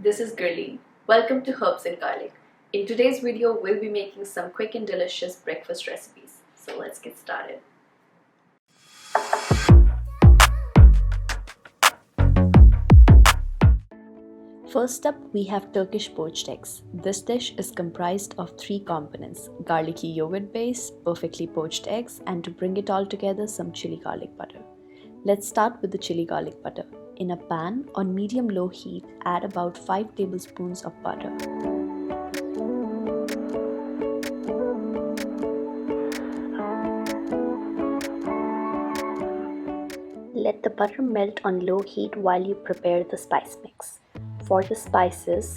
this is Gurleen. Welcome to Herbs and Garlic. In today's video, we'll be making some quick and delicious breakfast recipes. So let's get started. First up, we have Turkish poached eggs. This dish is comprised of three components: garlicky yogurt base, perfectly poached eggs, and to bring it all together, some chili garlic butter. Let's start with the chili garlic butter. In a pan on medium-low heat, add about 5 tablespoons of butter. Let the butter melt on low heat while you prepare the spice mix. For the spices,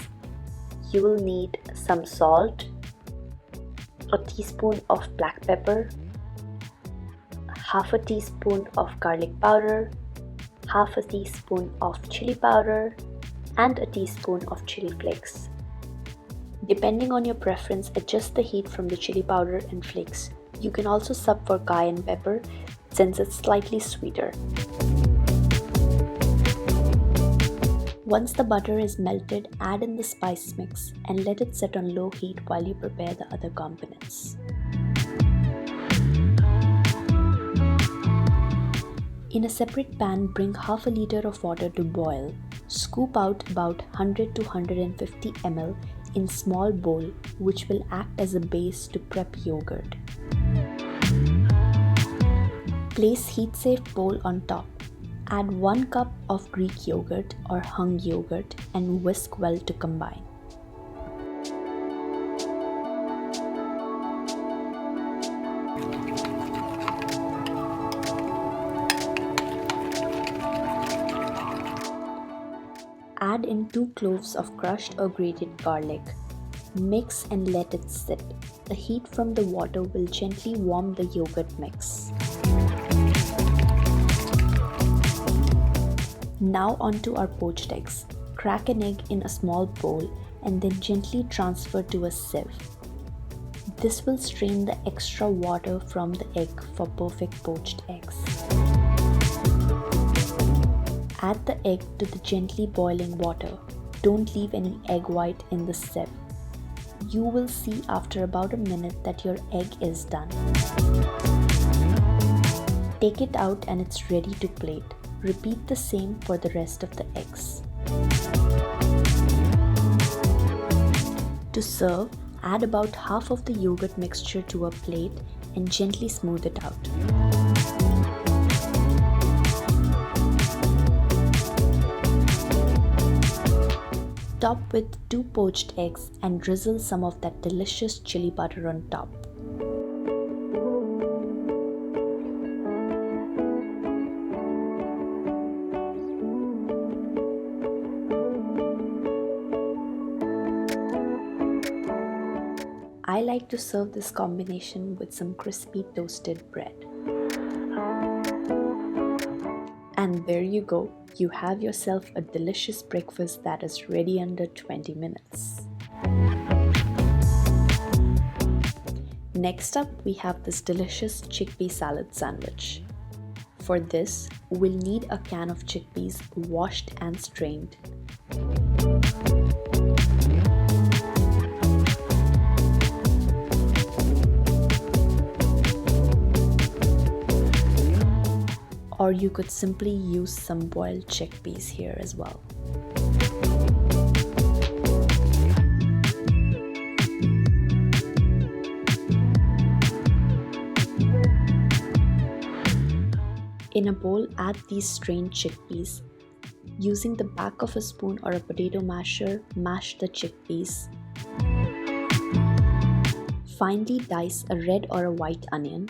you will need some salt, a teaspoon of black pepper, half a teaspoon of garlic powder, half a teaspoon of chili powder, and a teaspoon of chili flakes. Depending on your preference, adjust the heat from the chili powder and flakes. You can also sub for cayenne pepper since it's slightly sweeter. Once the butter is melted, add in the spice mix and let it set on low heat while you prepare the other components. In a separate pan, bring half a liter of water to boil. Scoop out about 100 to 150 ml in small bowl, which will act as a base to prep yogurt. Place heat-safe bowl on top. Add 1 cup of Greek yogurt or hung yogurt and whisk well to combine. Add in 2 cloves of crushed or grated garlic. Mix and let it sit. The heat from the water will gently warm the yogurt mix. Now onto our poached eggs. Crack an egg in a small bowl and then gently transfer to a sieve. This will strain the extra water from the egg for perfect poached eggs. Add the egg to the gently boiling water. Don't leave any egg white in the sieve. You will see after about a minute that your egg is done. Take it out and it's ready to plate. Repeat the same for the rest of the eggs. To serve, add about half of the yogurt mixture to a plate and gently smooth it out. Top with 2 poached eggs and drizzle some of that delicious chili butter on top. I like to serve this combination with some crispy toasted bread. And there you go, you have yourself a delicious breakfast that is ready under 20 minutes. Next up, we have this delicious chickpea salad sandwich. For this, we'll need a can of chickpeas washed and strained. Or you could simply use some boiled chickpeas here as well. In a bowl, add these strained chickpeas. Using the back of a spoon or a potato masher, mash the chickpeas. Finely dice a red or a white onion.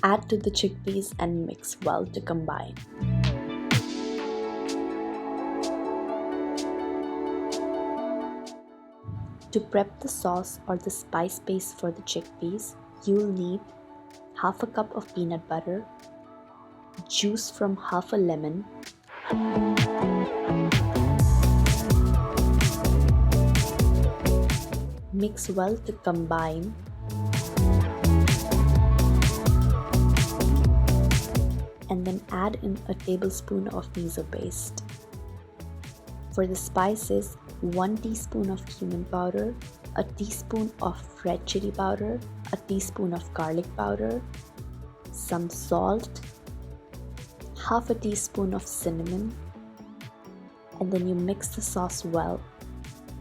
Add to the chickpeas and mix well to combine. To prep the sauce or the spice base for the chickpeas, you will need half a cup of peanut butter, juice from half a lemon, mix well to combine, and then add in a tablespoon of miso paste. For the spices, 1 teaspoon of cumin powder, a teaspoon of red chili powder, a teaspoon of garlic powder, some salt, half a teaspoon of cinnamon, and then you mix the sauce well.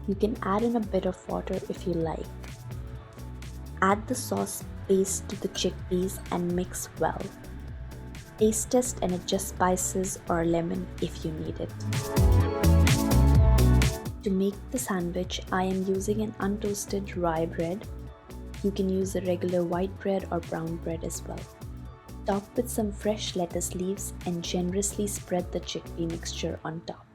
You can add in a bit of water if you like. Add the sauce paste to the chickpeas and mix well. Taste test and adjust spices or lemon if you need it. To make the sandwich, I am using an untoasted rye bread. You can use a regular white bread or brown bread as well. Top with some fresh lettuce leaves and generously spread the chickpea mixture on top.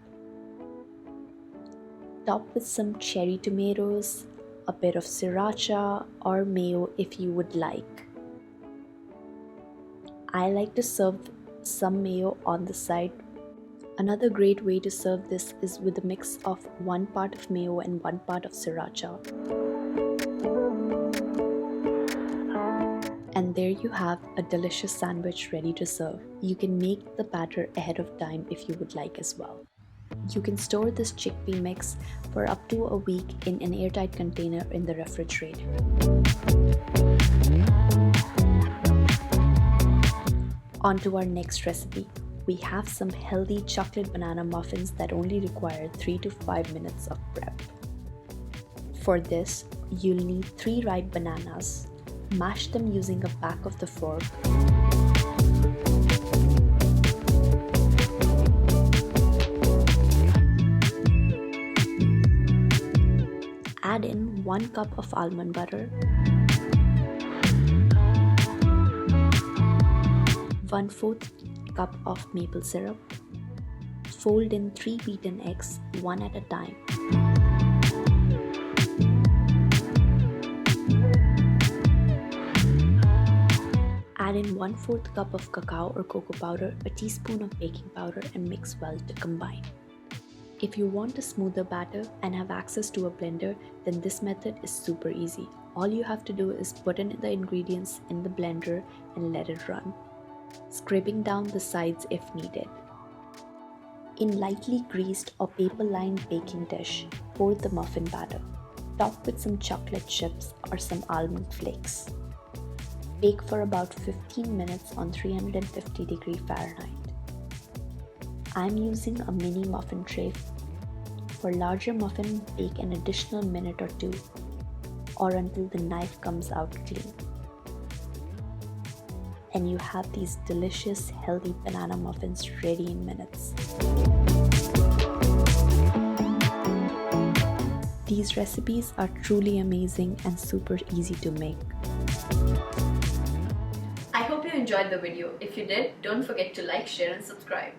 Top with some cherry tomatoes, a bit of sriracha or mayo if you would like. I like to serve some mayo on the side. Another great way to serve this is with a mix of 1 part of mayo and 1 part of sriracha. And there you have a delicious sandwich ready to serve. You can make the batter ahead of time if you would like as well. You can store this chickpea mix for up to a week in an airtight container in the refrigerator. On to our next recipe. We have some healthy chocolate banana muffins that only require 3 to 5 minutes of prep. For this, you'll need 3 ripe bananas. Mash them using a back of the fork. Add in 1 cup of almond butter, 1/4 cup of maple syrup. Fold in 3 beaten eggs, one at a time. Add in 1/4 cup of cacao or cocoa powder, a teaspoon of baking powder, and mix well to combine. If you want a smoother batter and have access to a blender, then this method is super easy. All you have to do is put in the ingredients in the blender and let it run, scraping down the sides if needed. In lightly greased or paper-lined baking dish, pour the muffin batter. Top with some chocolate chips or some almond flakes. Bake for about 15 minutes on 350°F. I'm using a mini muffin tray. For larger muffin, bake an additional minute or 2, or until the knife comes out clean. And you have these delicious, healthy banana muffins ready in minutes. These recipes are truly amazing and super easy to make. I hope you enjoyed the video. If you did, don't forget to like, share and subscribe.